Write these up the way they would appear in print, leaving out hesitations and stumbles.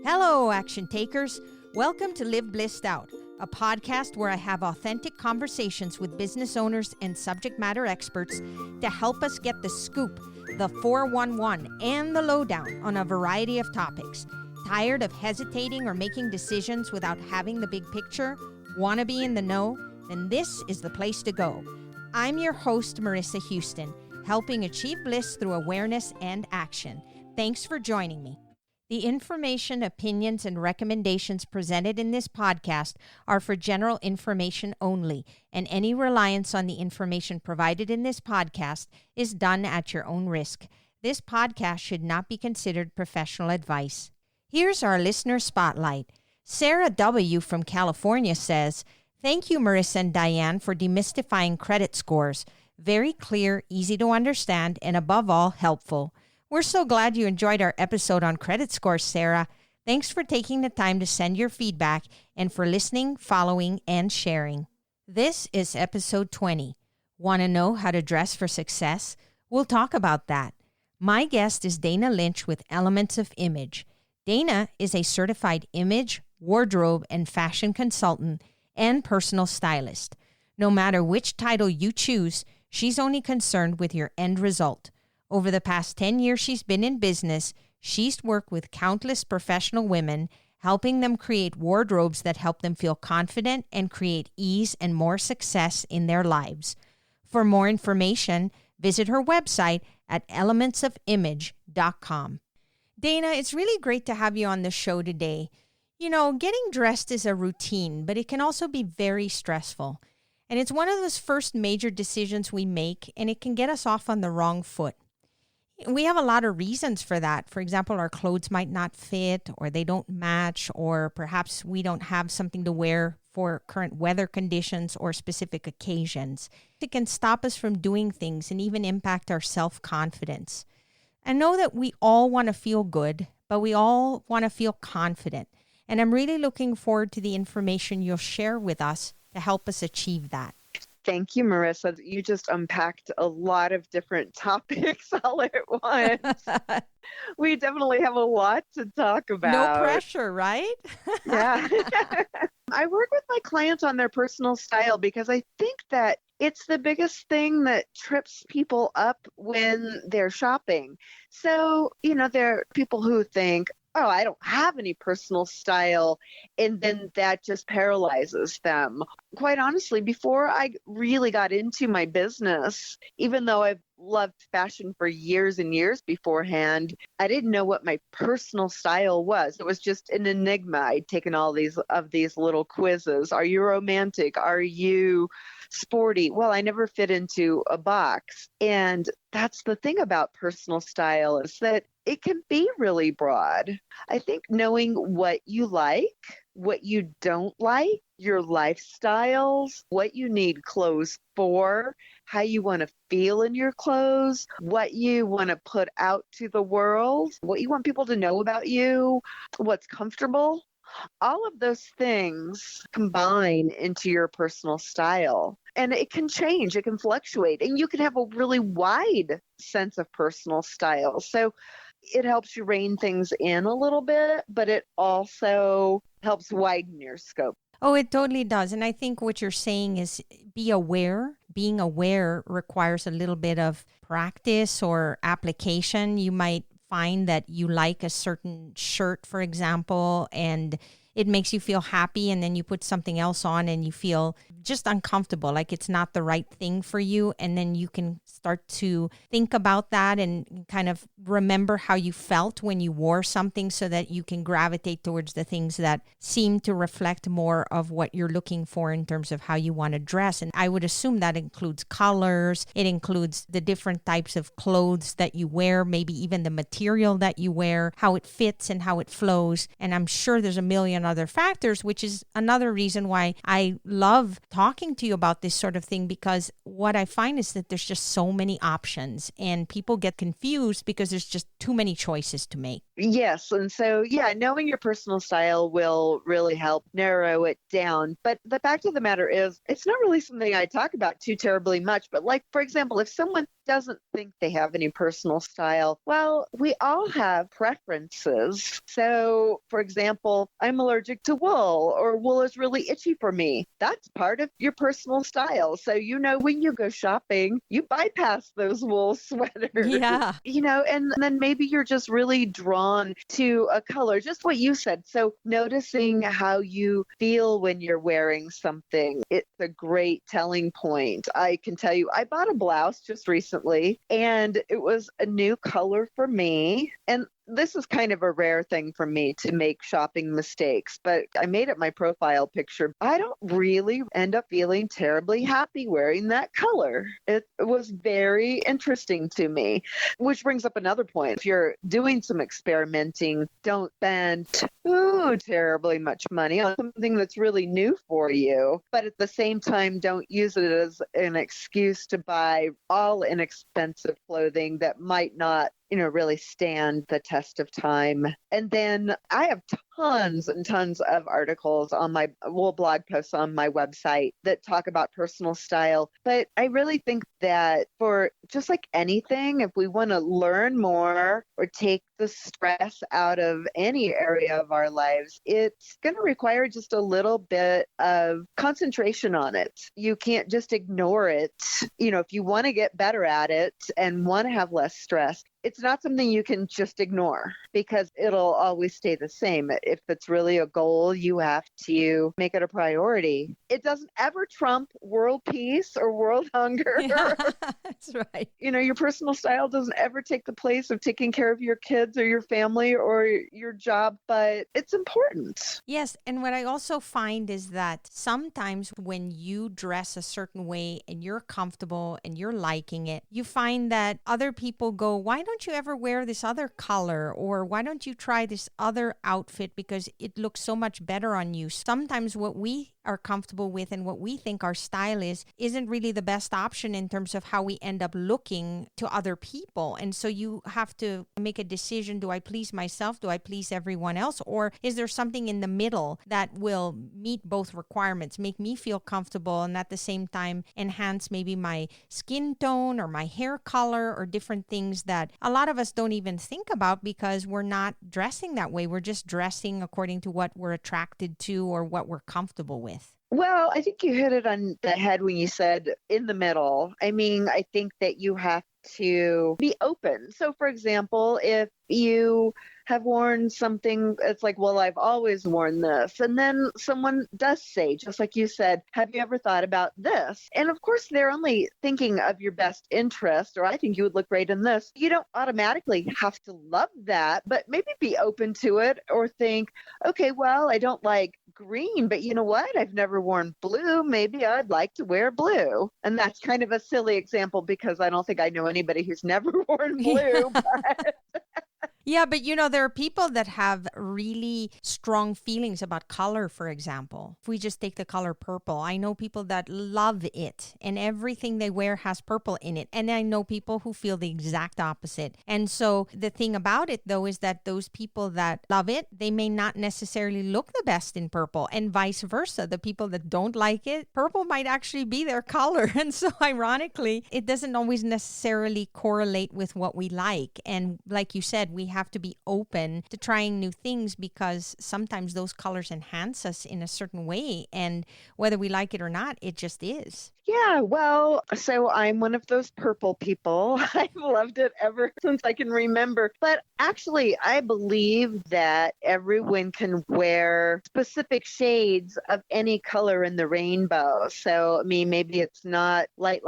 Hello, action takers. Welcome to Live Blissed Out, a podcast where I have authentic conversations with business owners and subject matter experts to help us get the scoop, the 411, and the lowdown on a variety of topics. Tired of hesitating or making decisions without having the big picture? Want to be in the know? Then this is the place to go. I'm your host, Marissa Houston, helping achieve bliss through awareness and action. Thanks for joining me. The information, opinions, and recommendations presented in this podcast are for general information only, and any reliance on the information provided in this podcast is done at your own risk. This podcast should not be considered professional advice. Here's our listener spotlight. Sarah W. from California says, "Thank you, Marissa and Diane, for demystifying credit scores. Very clear, easy to understand, and above all, helpful. We're so glad you enjoyed our episode on credit scores, Sarah. Thanks for taking the time to send your feedback and for listening, following, and sharing." This is episode 20. Want to know how to dress for success? We'll talk about that. My guest is Dana Lynch with Elements of Image. Dana is a certified image, wardrobe, and fashion consultant and personal stylist. No matter which title you choose, she's only concerned with your end result. Over the past 10 years she's been in business, she's worked with countless professional women, helping them create wardrobes that help them feel confident and create ease and more success in their lives. For more information, visit her website at elementsofimage.com. Dana, it's really great to have you on the show today. You know, getting dressed is a routine, but it can also be very stressful. And it's one of those first major decisions we make, and it can get us off on the wrong foot. We have a lot of reasons for that. For example, our clothes might not fit, or they don't match, or perhaps we don't have something to wear for current weather conditions or specific occasions. It can stop us from doing things and even impact our self-confidence. I know that we all want to feel good, but we all want to feel confident. And I'm really looking forward to the information you'll share with us to help us achieve that. Thank you, Marissa. You just unpacked a lot of different topics all at once. We definitely have a lot to talk about. No pressure, right? Yeah. I work with my clients on their personal style because I think that it's the biggest thing that trips people up when they're shopping. So, there are people who think, oh, I don't have any personal style, and then that just paralyzes them. Quite honestly, before I really got into my business, even though I've loved fashion for years and years beforehand, I didn't know what my personal style was. It was just an enigma. I'd taken all these little quizzes. Are you romantic? Are you sporty? Well, I never fit into a box. And that's the thing about personal style, is that it can be really broad. I think knowing what you like, what you don't like, your lifestyles, what you need clothes for, how you want to feel in your clothes, what you want to put out to the world, what you want people to know about you, what's comfortable. All of those things combine into your personal style. And it can change, it can fluctuate, and you can have a really wide sense of personal style. So it helps you rein things in a little bit, but it also helps widen your scope. Oh, it totally does. And I think what you're saying is be aware. Being aware requires a little bit of practice or application. You might find that you like a certain shirt, for example, and it makes you feel happy, and then you put something else on and you feel just uncomfortable, like it's not the right thing for you. And then you can start to think about that and kind of remember how you felt when you wore something, so that you can gravitate towards the things that seem to reflect more of what you're looking for in terms of how you want to dress. And I would assume that includes colors. It includes the different types of clothes that you wear, maybe even the material that you wear, how it fits and how it flows. And I'm sure there's a million and other factors, which is another reason why I love talking to you about this sort of thing, because what I find is that there's just so many options and people get confused because there's just too many choices to make. Yes. And so, yeah, knowing your personal style will really help narrow it down. But the fact of the matter is, it's not really something I talk about too terribly much. But like, for example, if someone doesn't think they have any personal style, well, we all have preferences. So, for example, I'm allergic to wool, or wool is really itchy for me. That's part of your personal style. So, when you go shopping, you bypass those wool sweaters. Yeah. And then maybe you're just really drawn to a color, just what you said. So, noticing how you feel when you're wearing something, it's a great telling point. I can tell you, I bought a blouse just recently, and it was a new color for me. And this is kind of a rare thing for me to make shopping mistakes, but I made it my profile picture. I don't really end up feeling terribly happy wearing that color. It was very interesting to me, which brings up another point. If you're doing some experimenting, don't spend too terribly much money on something that's really new for you, but at the same time, don't use it as an excuse to buy all inexpensive clothing that might not really stand the test of time. And then I have tons and tons of articles on my blog posts on my website that talk about personal style. But I really think that for just like anything, if we want to learn more or take the stress out of any area of our lives, it's going to require just a little bit of concentration on it. You can't just ignore it. If you want to get better at it and want to have less stress, it's not something you can just ignore because it'll always stay the same. If it's really a goal, you have to make it a priority. It doesn't ever trump world peace or world hunger. Yeah, that's right. Your personal style doesn't ever take the place of taking care of your kids or your family or your job, but it's important. Yes. And what I also find is that sometimes when you dress a certain way and you're comfortable and you're liking it, you find that other people go, why don't you ever wear this other color? Or why don't you try this other outfit because it looks so much better on you? Sometimes what we are comfortable with and what we think our style is isn't really the best option in terms of how we end up looking to other people. And so you have to make a decision. Do I please myself? Do I please everyone else? Or is there something in the middle that will meet both requirements, make me feel comfortable and at the same time enhance maybe my skin tone or my hair color or different things that a lot of us don't even think about because we're not dressing that way. We're just dressing according to what we're attracted to or what we're comfortable with. Well, I think you hit it on the head when you said in the middle. I mean, I think that you have to be open. So, for example, if you have worn something, it's like, well, I've always worn this. And then someone does say, just like you said, have you ever thought about this? And of course, they're only thinking of your best interest, or I think you would look great in this. You don't automatically have to love that, but maybe be open to it or think, okay, well, I don't like green, but you know what? I've never worn blue. Maybe I'd like to wear blue. And that's kind of a silly example because I don't think I know anybody who's never worn blue. But Yeah, but there are people that have really strong feelings about color, for example. If we just take the color purple, I know people that love it and everything they wear has purple in it. And I know people who feel the exact opposite. And so the thing about it, though, is that those people that love it, they may not necessarily look the best in purple and vice versa. The people that don't like it, purple might actually be their color. And so ironically, it doesn't always necessarily correlate with what we like. And like you said, we have to be open to trying new things because sometimes those colors enhance us in a certain way. And whether we like it or not, it just is. Yeah, well, so I'm one of those purple people. I've loved it ever since I can remember. But actually, I believe that everyone can wear specific shades of any color in the rainbow. So, I mean, maybe it's not light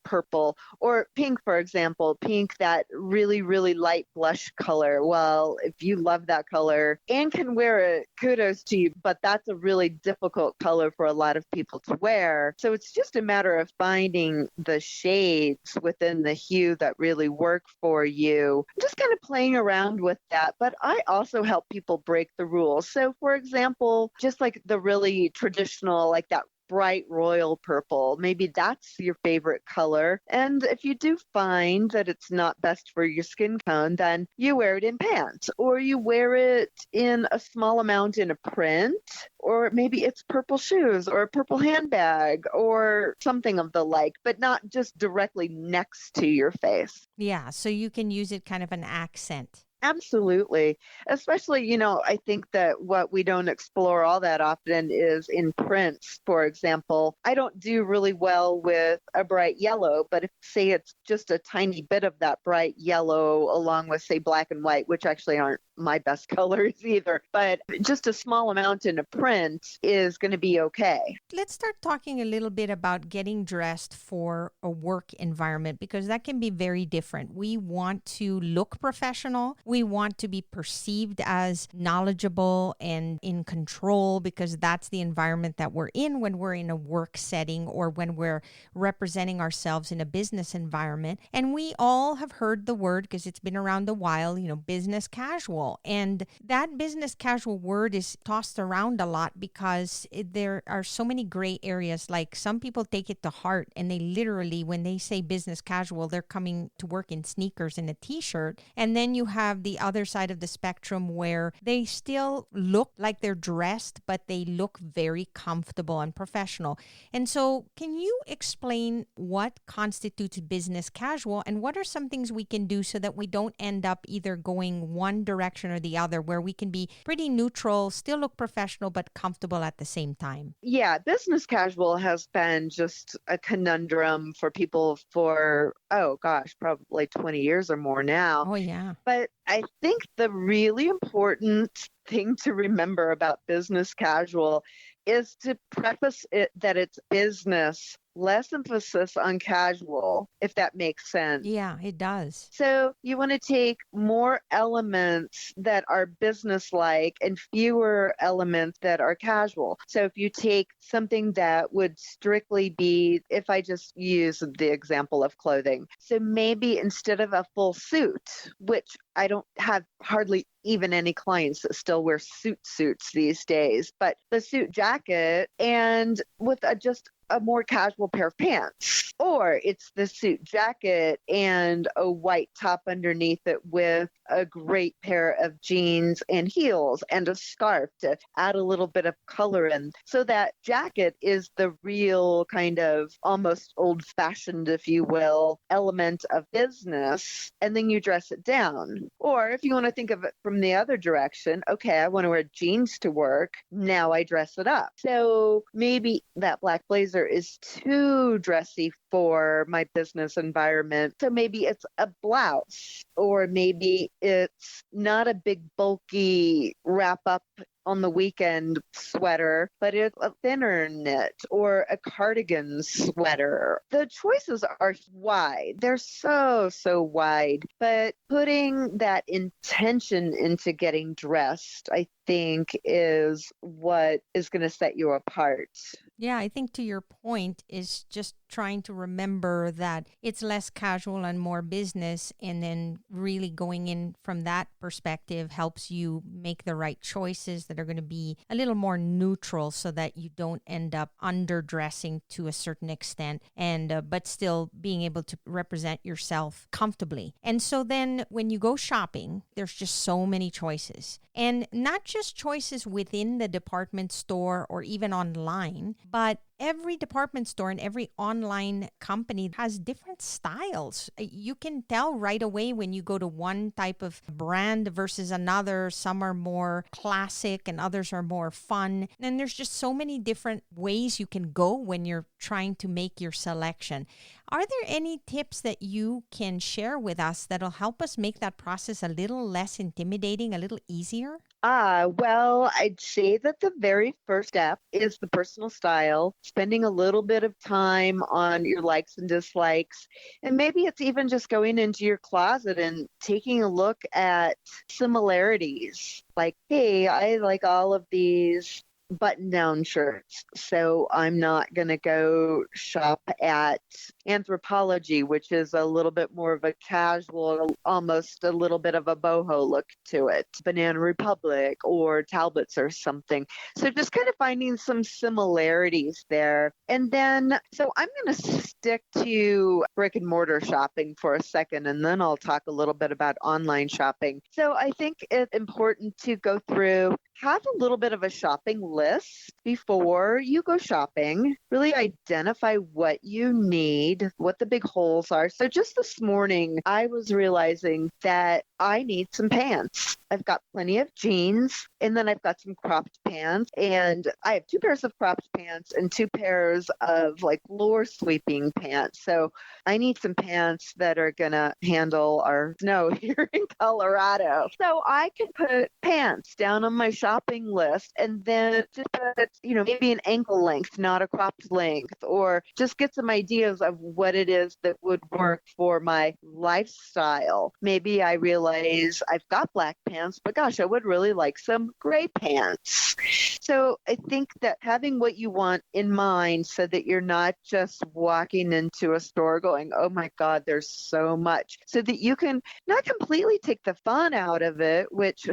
purple or pink, for example, pink, that really, really light blush beige color. Well, if you love that color and can wear it, kudos to you, but that's a really difficult color for a lot of people to wear. So it's just a matter of finding the shades within the hue that really work for you. Just kind of playing around with that. But I also help people break the rules. So for example, just like the really traditional, like that bright royal purple. Maybe that's your favorite color. And if you do find that it's not best for your skin tone, then you wear it in pants or you wear it in a small amount in a print, or maybe it's purple shoes or a purple handbag or something of the like, but not just directly next to your face. Yeah, so you can use it kind of an accent. Absolutely. Especially, I think that what we don't explore all that often is in prints, for example. I don't do really well with a bright yellow, but if, say, it's just a tiny bit of that bright yellow along with, say, black and white, which actually aren't my best colors either, but just a small amount in a print is going to be okay. Let's start talking a little bit about getting dressed for a work environment, because that can be very different. We want to look professional. We want to be perceived as knowledgeable and in control, because that's the environment that we're in when we're in a work setting or when we're representing ourselves in a business environment. And we all have heard the word, because it's been around a while, business casual. And that business casual word is tossed around a lot because there are so many gray areas. Like, some people take it to heart and they literally, when they say business casual, they're coming to work in sneakers and a t-shirt. And then you have the other side of the spectrum where they still look like they're dressed, but they look very comfortable and professional. And so can you explain what constitutes business casual and what are some things we can do so that we don't end up either going one direction or the other, where we can be pretty neutral, still look professional, but comfortable at the same time? Yeah, business casual has been just a conundrum for people for, oh gosh, probably 20 years or more now. Oh, yeah. But I think the really important thing to remember about business casual is to preface it that it's business, less emphasis on casual, if that makes sense. Yeah, it does. So you want to take more elements that are business-like and fewer elements that are casual. So if you take something that would strictly be, if I just use the example of clothing, so maybe instead of a full suit, which I don't have hardly even any clients that still wear suits these days, but the suit jacket and with just a more casual pair of pants, or it's the suit jacket and a white top underneath it with a great pair of jeans and heels and a scarf to add a little bit of color in. So that jacket is the real kind of almost old-fashioned, if you will, element of business, and then you dress it down. Or if you want to think of it from the other direction, okay, I want to wear jeans to work, now I dress it up. So maybe that black blazer is too dressy for my business environment. So maybe it's a blouse, or maybe it's not a big bulky wrap up on the weekend sweater, but it's a thinner knit or a cardigan sweater. The choices are wide. They're so wide, but putting that intention into getting dressed, I think, is what is going to set you apart. Yeah, I think to your point is just trying to remember that it's less casual and more business, and then really going in from that perspective helps you make the right choices that are going to be a little more neutral, so that you don't end up underdressing to a certain extent, and but still being able to represent yourself comfortably. And so then when you go shopping, there's just so many choices, and not just choices within the department store or even online, but every department store and every online company has different styles. You can tell right away when you go to one type of brand versus another. Some are more classic and others are more fun. And there's just so many different ways you can go when you're trying to make your selection. Are there any tips that you can share with us that'll help us make that process a little less intimidating, a little easier? Well, I'd say that the very first step is the personal style, spending a little bit of time on your likes and dislikes. And maybe it's even just going into your closet and taking a look at similarities. Like, hey, I like all of these button-down shirts, so I'm not going to go shop at Anthropology, which is a little bit more of a casual, almost a little bit of a boho look to it, Banana Republic or Talbot's or something. So just kind of finding some similarities there. And then, so I'm going to stick to brick and mortar shopping for a second, and then I'll talk a little bit about online shopping. So I think it's important to go through, have a little bit of a shopping list before you go shopping. Really identify what you need, what the big holes are. So just this morning, I was realizing that I need some pants. I've got plenty of jeans, and then I've got some cropped pants, and I have 2 pairs of cropped pants and 2 pairs of like floor sweeping pants. So I need some pants that are going to handle our snow here in Colorado. So I can put pants down on my shopping list and then just put, maybe an ankle length, not a cropped length, or just get some ideas of what it is that would work for my lifestyle. Maybe I realize I've got black pants, but gosh, I would really like some gray pants. So I think that having what you want in mind so that you're not just walking into a store going, oh my God, there's so much, so that you can not completely take the fun out of it, which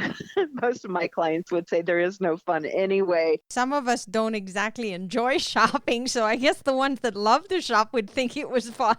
most of my clients would say there is no fun anyway. Some of us don't exactly enjoy shopping, so I guess the ones that love to shop would think it was fun.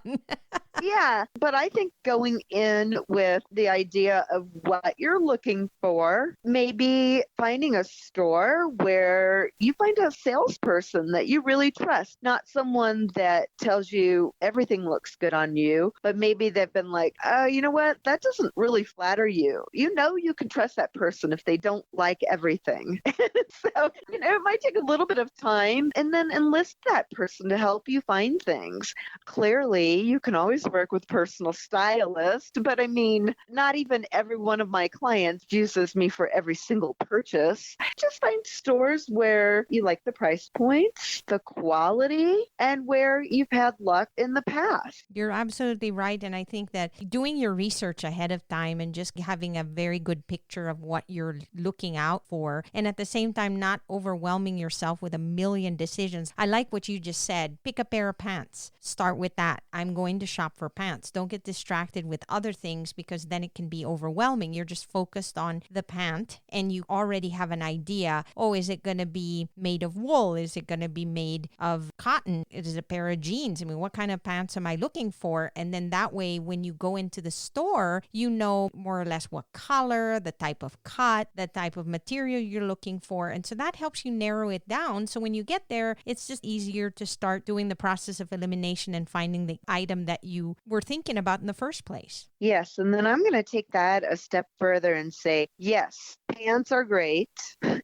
Yeah, but I think going in with the idea of what you're looking for, maybe finding a store where you find a salesperson that you really trust, not someone that tells you everything looks good on you, but maybe they've been like, oh, you know what? That doesn't really flatter you. You can trust that person if they don't like everything. So, it might take a little bit of time, and then enlist that person to help you find things. Clearly, you can always work with personal stylist, but I mean, not even every one of my clients uses me for every single purchase. Just find stores where you like the price points, the quality, and where you've had luck in the past. You're absolutely right. And I think that doing your research ahead of time and just having a very good picture of what you're looking out for, and at the same time, not overwhelming yourself with a million decisions. I like what you just said. Pick a pair of pants. Start with that. I'm going to shop for pants. Don't get distracted with other things, because then it can be overwhelming. You're just focused on the pant and you already have an idea. Oh, is it going to be made of wool? Is it going to be made of cotton? Is it a pair of jeans? I mean, what kind of pants am I looking for? And then that way, when you go into the store, you know more or less what color, the type of cut, the type of material you're looking for. And so that helps you narrow it down. So when you get there, it's just easier to start doing the process of elimination and finding the item that you were thinking about in the first place. Yes. And then I'm going to take that a step further and say, yes, pants are great.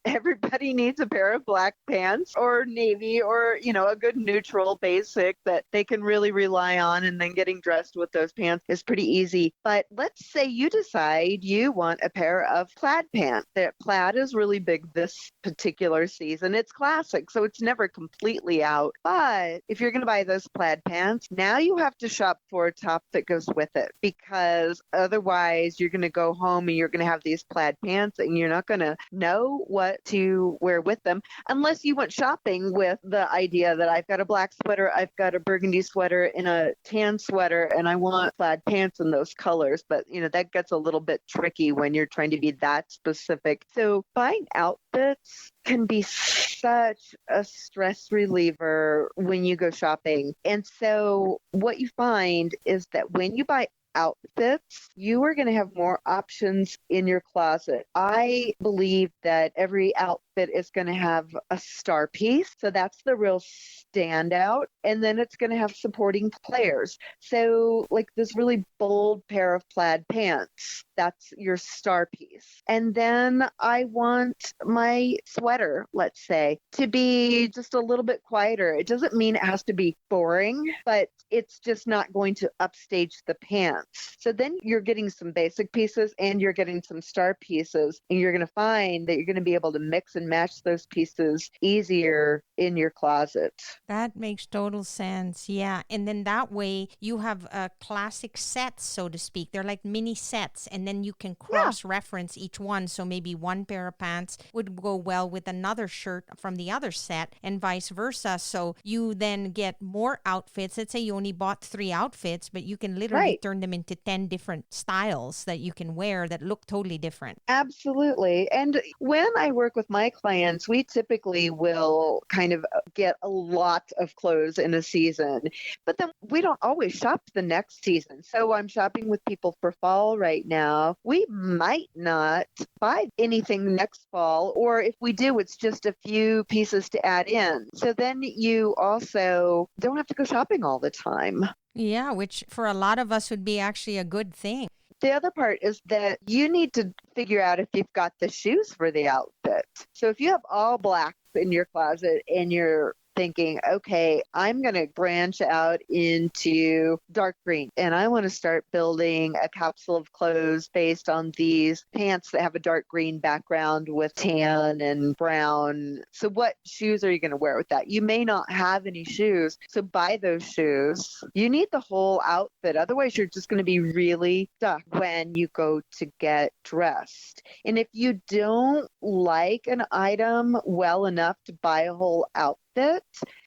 Everybody needs a pair of black pants or navy or, a good neutral basic that they can really rely on. And then getting dressed with those pants is pretty easy. But let's say you decide you want a pair of plaid pants. That plaid is really big this particular season. It's classic, so it's never completely out. But if you're going to buy those plaid pants, now you have to shop for a top that goes with it, because otherwise you're going to go home and you're going to have these plaid pants and you're not going to know what to wear with them, unless you went shopping with the idea that I've got a black sweater, I've got a burgundy sweater and a tan sweater, and I want plaid pants in those colors. But, that gets a little bit tricky when you're trying to be that specific. So buying outfits can be such a stress reliever when you go shopping. And so what you find is that when you buy outfits, you are going to have more options in your closet. I believe that every outfit outfit is going to have a star piece. So that's the real standout. And then it's going to have supporting players. So like this really bold pair of plaid pants, that's your star piece. And then I want my sweater, let's say, to be just a little bit quieter. It doesn't mean it has to be boring, but it's just not going to upstage the pants. So then you're getting some basic pieces and you're getting some star pieces, and you're going to find that you're going to be able to mix and match those pieces easier in your closet. That makes total sense. Yeah. And then that way you have classic sets, so to speak. They're like mini sets, and then you can cross-reference each one. So maybe one pair of pants would go well with another shirt from the other set and vice versa. So you then get more outfits. Let's say you only bought 3 outfits, but you can literally turn them into 10 different styles that you can wear that look totally different. Absolutely. And when I work with my clients, we typically will kind of get a lot of clothes in a season, but then we don't always shop the next season. So I'm shopping with people for fall right now. We might not buy anything next fall, or if we do, it's just a few pieces to add in. So then you also don't have to go shopping all the time. Yeah, which for a lot of us would be actually a good thing. The other part is that you need to figure out if you've got the shoes for the outfit. So if you have all black in your closet and you're thinking, okay, I'm going to branch out into dark green and I want to start building a capsule of clothes based on these pants that have a dark green background with tan and brown. So what shoes are you going to wear with that? You may not have any shoes, so buy those shoes. You need the whole outfit. Otherwise, you're just going to be really stuck when you go to get dressed. And if you don't like an item well enough to buy a whole outfit,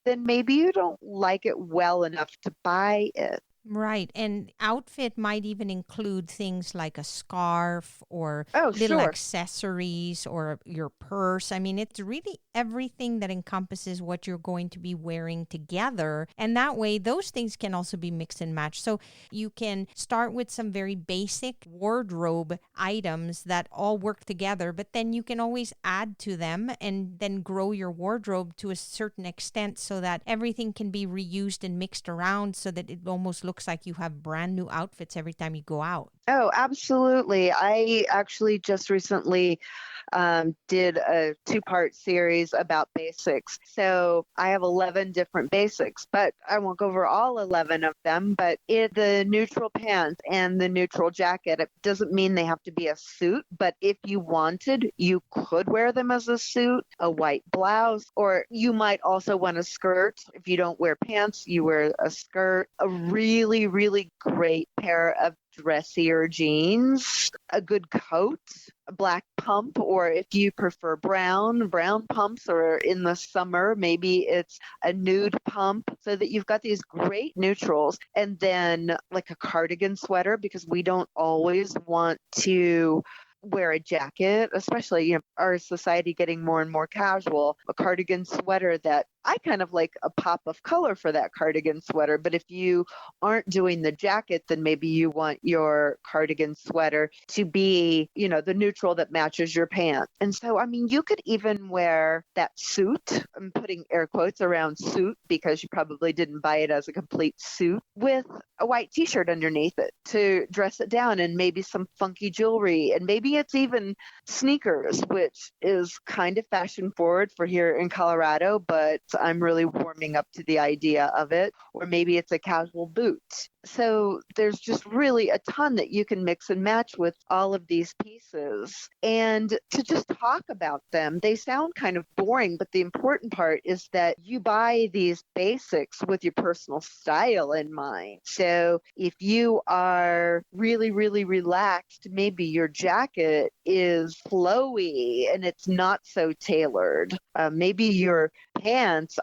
then maybe you don't like it well enough to buy it. Right. And outfit might even include things like a scarf or little sure. accessories or your purse. I mean, it's really everything that encompasses what you're going to be wearing together. And that way, those things can also be mixed and matched. So you can start with some very basic wardrobe items that all work together, but then you can always add to them and then grow your wardrobe to a certain extent so that everything can be reused and mixed around so that it almost looks like you have brand new outfits every time you go out. Oh, absolutely. I actually just recently did a 2-part series about basics. So I have 11 different basics, but I won't go over all 11 of them. But the neutral pants and the neutral jacket, it doesn't mean they have to be a suit, but if you wanted, you could wear them as a suit, a white blouse, or you might also want a skirt. If you don't wear pants, you wear a skirt, a really, really great pair of dressier jeans, a good coat, a black pump, or if you prefer brown pumps, or in the summer, maybe it's a nude pump, so that you've got these great neutrals. And then like a cardigan sweater, because we don't always want to wear a jacket, especially, our society getting more and more casual. A cardigan sweater that I kind of like a pop of color for that cardigan sweater. But if you aren't doing the jacket, then maybe you want your cardigan sweater to be, the neutral that matches your pants. And so, you could even wear that suit. I'm putting air quotes around suit because you probably didn't buy it as a complete suit, with a white t-shirt underneath it to dress it down, and maybe some funky jewelry, and maybe it's even sneakers, which is kind of fashion forward for here in Colorado, but I'm really warming up to the idea of it. Or maybe it's a casual boot. So there's just really a ton that you can mix and match with all of these pieces. And to just talk about them, they sound kind of boring, but the important part is that you buy these basics with your personal style in mind. So if you are really, really relaxed, maybe your jacket is flowy and it's not so tailored. Maybe your pants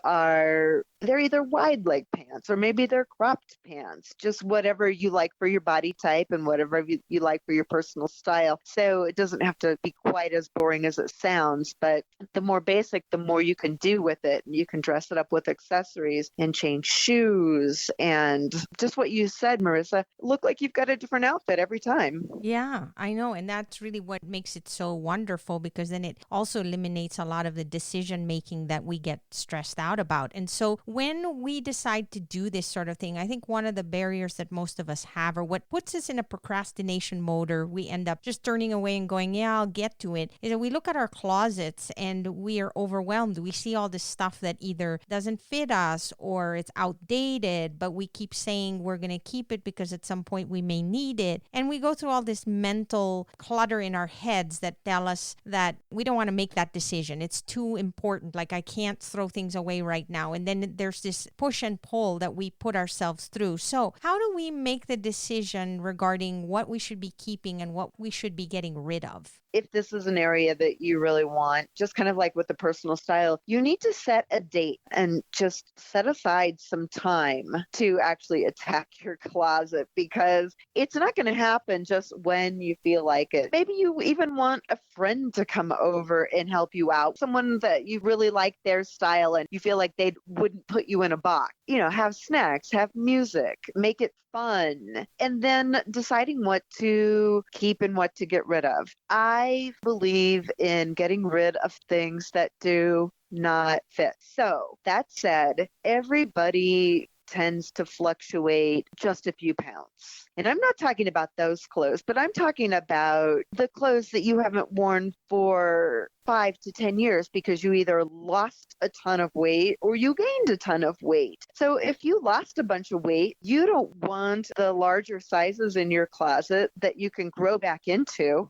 they're either wide leg pants or maybe they're cropped pants, just whatever you like for your body type and whatever you like for your personal style. So it doesn't have to be quite as boring as it sounds, but the more basic, the more you can do with it. You can dress it up with accessories and change shoes and just what you said, Marissa, look like you've got a different outfit every time. Yeah, I know. And that's really what makes it so wonderful, because then it also eliminates a lot of the decision making that we get stressed out about. And so when we decide to do this sort of thing, I think one of the barriers that most of us have, or what puts us in a procrastination mode, or we end up just turning away and going, yeah, I'll get to it, is that we look at our closets and we are overwhelmed. We see all this stuff that either doesn't fit us or it's outdated, but we keep saying we're going to keep it because at some point we may need it. And we go through all this mental clutter in our heads that tell us that we don't want to make that decision. It's too important. Like, I can't throw things away right now. And then there's this push and pull that we put ourselves through. So how do we make the decision regarding what we should be keeping and what we should be getting rid of? If this is an area that you really want, just kind of like with the personal style, you need to set a date and just set aside some time to actually attack your closet, because it's not going to happen just when you feel like it. Maybe you even want a friend to come over and help you out, someone that you really like their style and you feel like they wouldn't put you in a box. Have snacks, have music, make it fun, and then deciding what to keep and what to get rid of. I believe in getting rid of things that do not fit. So that said, everybody tends to fluctuate just a few pounds. And I'm not talking about those clothes, but I'm talking about the clothes that you haven't worn for 5 to 10 years because you either lost a ton of weight or you gained a ton of weight. So if you lost a bunch of weight, you don't want the larger sizes in your closet that you can grow back into.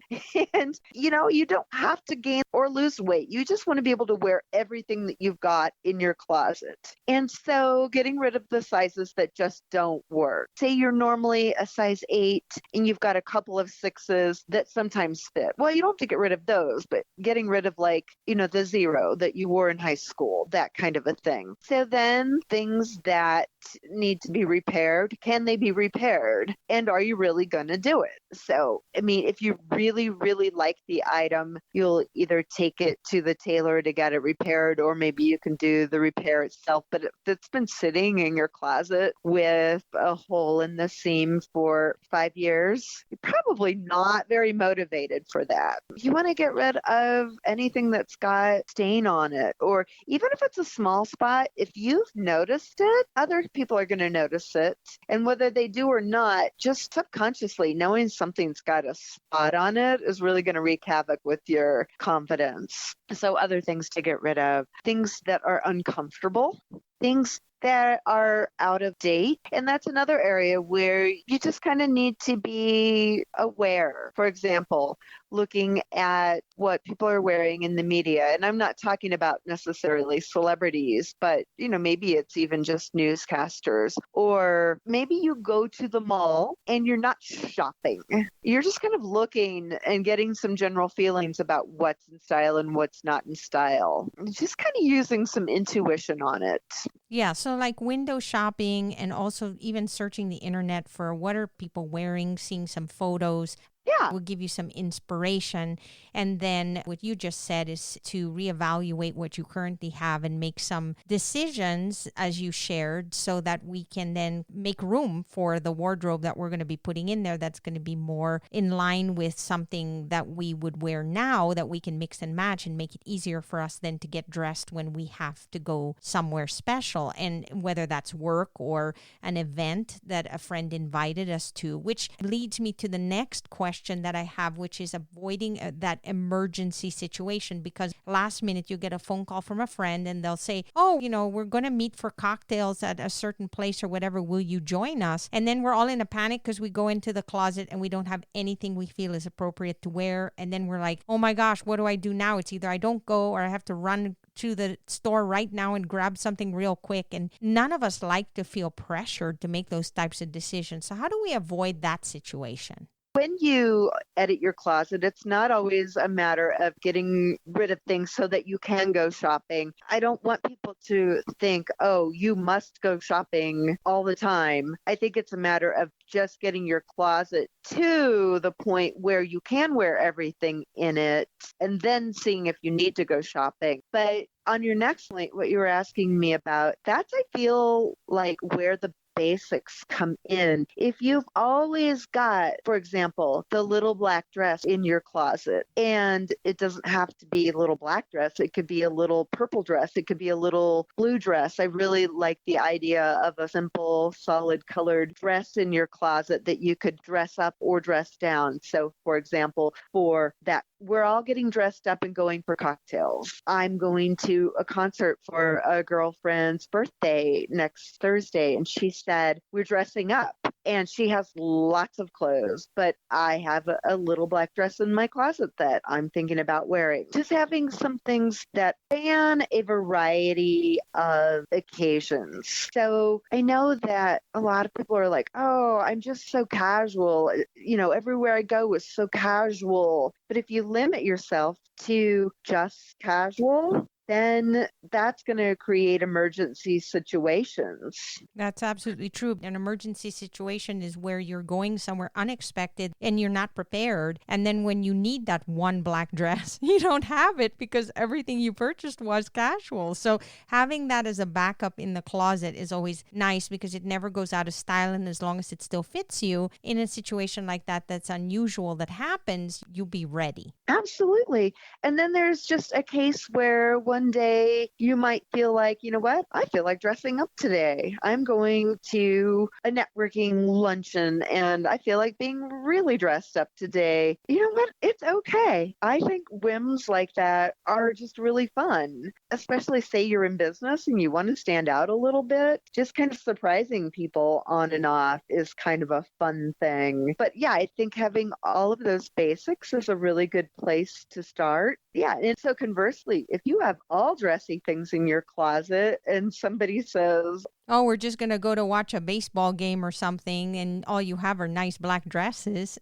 And, you don't have to gain or lose weight. You just want to be able to wear everything that you've got in your closet. And so getting rid of the sizes that just don't work. Say you're normally a size 8 and you've got a couple of 6s that sometimes fit. Well, you don't have to get rid of those, but getting rid of the 0 that you wore in high school, that kind of a thing. So then things that need to be repaired, can they be repaired? And are you really going to do it? So, if you really, really like the item, you'll either take it to the tailor to get it repaired, or maybe you can do the repair itself. But if it's been sitting in your closet with a hole in the seam for 5 years, you're probably not very motivated for that. You want to get rid of anything that's got stain on it, or even if it's a small spot, if you've noticed it, other people are going to notice it. And whether they do or not, just subconsciously knowing something's got a spot on it is really going to wreak havoc with your confidence. So other things to get rid of, things that are uncomfortable, things that are out of date. And that's another area where you just kind of need to be aware. For example, looking at what people are wearing in the media. And I'm not talking about necessarily celebrities, but, maybe it's even just newscasters. Or maybe you go to the mall and you're not shopping. You're just kind of looking and getting some general feelings about what's in style and what's not in style. Just kind of using some intuition on it. Yeah, so like window shopping, and also even searching the internet for what are people wearing, seeing some photos. Yeah. Will give you some inspiration. And then what you just said is to reevaluate what you currently have and make some decisions, as you shared, so that we can then make room for the wardrobe that we're going to be putting in there that's going to be more in line with something that we would wear now, that we can mix and match and make it easier for us then to get dressed when we have to go somewhere special. And whether that's work or an event that a friend invited us to, which leads me to the next question that I have, which is avoiding that emergency situation, because last minute you get a phone call from a friend and they'll say, oh, we're going to meet for cocktails at a certain place or whatever. Will you join us? And then we're all in a panic because we go into the closet and we don't have anything we feel is appropriate to wear. And then we're like, oh my gosh, what do I do now? It's either I don't go or I have to run to the store right now and grab something real quick. And none of us like to feel pressured to make those types of decisions. So how do we avoid that situation? when you edit your closet, it's not always a matter of getting rid of things so that you can go shopping. I don't want people to think, oh, you must go shopping all the time. I think it's a matter of just getting your closet to the point where you can wear everything in it and then seeing if you need to go shopping. But on your next point, what you were asking me about, that's, I feel like, where the basics come in. If you've always got, for example, the little black dress in your closet, and it doesn't have to be a little black dress, it could be a little purple dress, it could be a little blue dress. I really like the idea of a simple, solid colored dress in your closet that you could dress up or dress down. So, for example, for that, we're all getting dressed up and going for cocktails. I'm going to a concert for a girlfriend's birthday next Thursday, and she said, we're dressing up. And she has lots of clothes, but I have a little black dress in my closet that I'm thinking about wearing. Just having some things that span a variety of occasions. So I know that a lot of people are like, oh, I'm just so casual. You know, everywhere I go is so casual. But if you limit yourself to just casual, then that's going to create emergency situations. That's absolutely true. An emergency situation is where you're going somewhere unexpected and you're not prepared. And then when you need that one black dress, you don't have it because everything you purchased was casual. So having that as a backup in the closet is always nice because it never goes out of style. And as long as it still fits you in a situation like that, that's unusual that happens, you'll be ready. Absolutely. And then there's just a case where one day you might feel like, you know what? I feel like dressing up today. I'm going to a networking luncheon and I feel like being really dressed up today. You know what? It's okay. I think whims like that are just really fun, especially say you're in business and you want to stand out a little bit. Just kind of surprising people on and off is kind of a fun thing. But yeah, I think having all of those basics is a really good place to start. Yeah. And so conversely, if you have all dressy things in your closet and somebody says, oh, we're just going to go to watch a baseball game or something, and all you have are nice black dresses,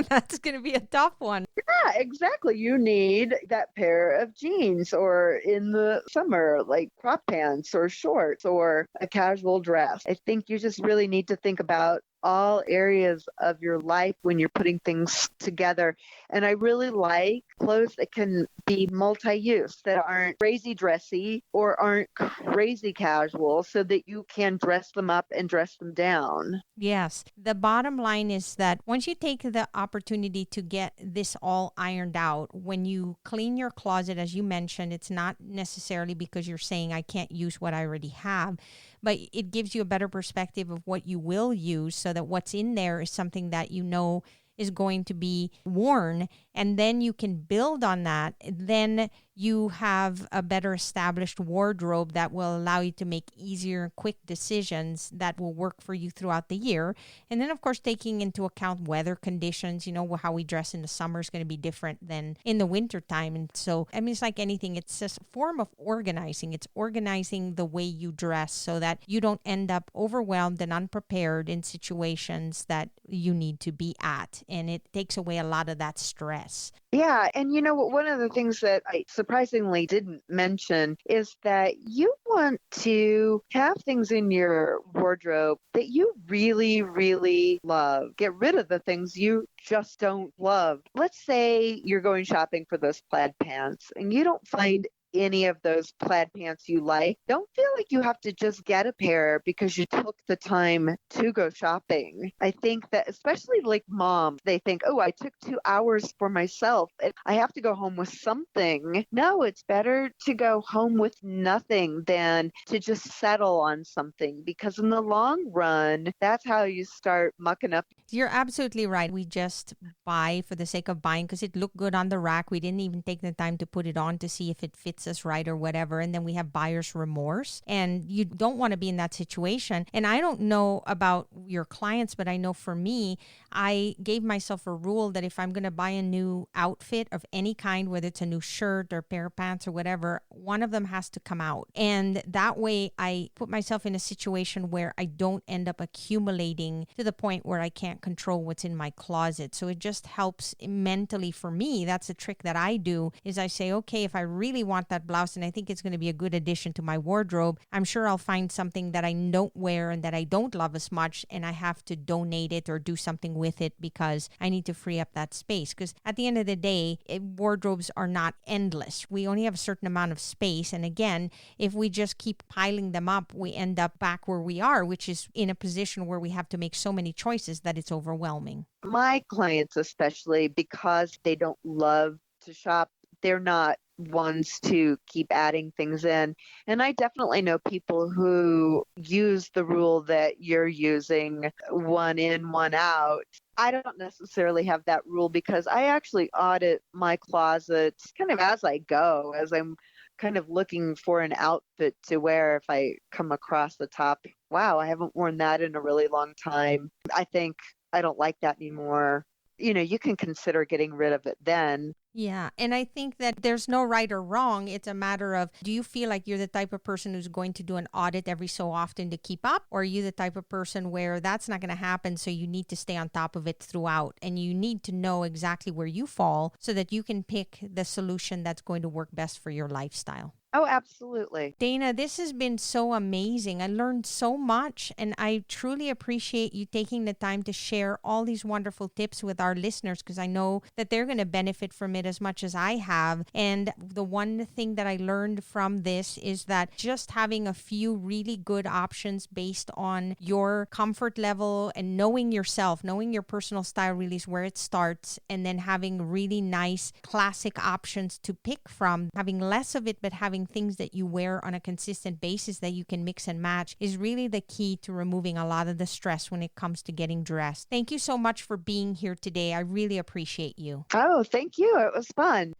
that's going to be a tough one. yeah, exactly. You need that pair of jeans, or in the summer, like crop pants or shorts or a casual dress. I think you just really need to think about all areas of your life when you're putting things together. And I really like clothes that can be multi-use, that aren't crazy dressy or aren't crazy casual, so that you can dress them up and dress them down. Yes. The bottom line is that once you take the opportunity to get this all ironed out, when you clean your closet, as you mentioned, it's not necessarily because you're saying I can't use what I already have, but it gives you a better perspective of what you will use so that what's in there is something that you know is going to be worn, and then you can build on that. Then you have a better established wardrobe that will allow you to make easier, quick decisions that will work for you throughout the year. And then, of course, taking into account weather conditions, you know, how we dress in the summer is going to be different than in the winter time. And so, I mean, it's like anything. It's just a form of organizing. It's organizing the way you dress so that you don't end up overwhelmed and unprepared in situations that you need to be at. And it takes away a lot of that stress. Yeah. And you know, one of the things that I surprisingly didn't mention is that you want to have things in your wardrobe that you really, really love. Get rid of the things you just don't love. Let's say you're going shopping for those plaid pants and you don't find any of those plaid pants you like. Don't feel like you have to just get a pair because you took the time to go shopping. I think that especially like moms, they think, oh, I took 2 hours for myself. I have to go home with something. No, it's better to go home with nothing than to just settle on something, because in the long run, that's how you start mucking up. You're absolutely right. We just buy for the sake of buying because it looked good on the rack. We didn't even take the time to put it on to see if it fits us right or whatever. And then we have buyer's remorse, and you don't want to be in that situation. And I don't know about your clients, but I know for me, I gave myself a rule that if I'm going to buy a new outfit of any kind, whether it's a new shirt or pair of pants or whatever, one of them has to come out. And that way I put myself in a situation where I don't end up accumulating to the point where I can't control what's in my closet. So it just helps mentally for me. That's a trick that I do is I say, okay, if I really want that blouse and I think it's going to be a good addition to my wardrobe, I'm sure I'll find something that I don't wear and that I don't love as much, and I have to donate it or do something with it because I need to free up that space. Because at the end of the day, wardrobes are not endless. We only have a certain amount of space. And again, if we just keep piling them up, we end up back where we are, which is in a position where we have to make so many choices that it's overwhelming. My clients, especially because they don't love to shop, they're not ones to keep adding things in. And I definitely know people who use the rule that you're using, one in, one out. I don't necessarily have that rule because I actually audit my closets kind of as I go, as I'm kind of looking for an outfit to wear. If I come across the top, wow, I haven't worn that in a really long time. I think I don't like that anymore. You can consider getting rid of it then. Yeah. And I think that there's no right or wrong. It's a matter of, do you feel like you're the type of person who's going to do an audit every so often to keep up? Or are you the type of person where that's not going to happen, so you need to stay on top of it throughout? And you need to know exactly where you fall so that you can pick the solution that's going to work best for your lifestyle. Oh, absolutely. Dana, this has been so amazing. I learned so much, and I truly appreciate you taking the time to share all these wonderful tips with our listeners, because I know that they're going to benefit from it as much as I have. And the one thing that I learned from this is that just having a few really good options based on your comfort level and knowing yourself, knowing your personal style really is where it starts, and then having really nice classic options to pick from, having less of it, but having things that you wear on a consistent basis that you can mix and match is really the key to removing a lot of the stress when it comes to getting dressed. Thank you so much for being here today. I really appreciate you. Oh, thank you. It was fun.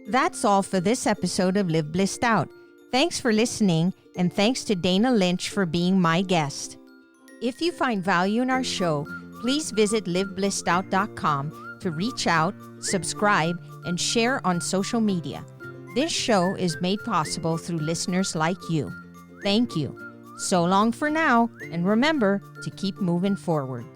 That's all for this episode of Live Blissed Out. Thanks for listening, and thanks to Dana Lynch for being my guest. If you find value in our show, please visit liveblисsedout.com to reach out, subscribe, and share on social media. This show is made possible through listeners like you. Thank you. So long for now, and remember to keep moving forward.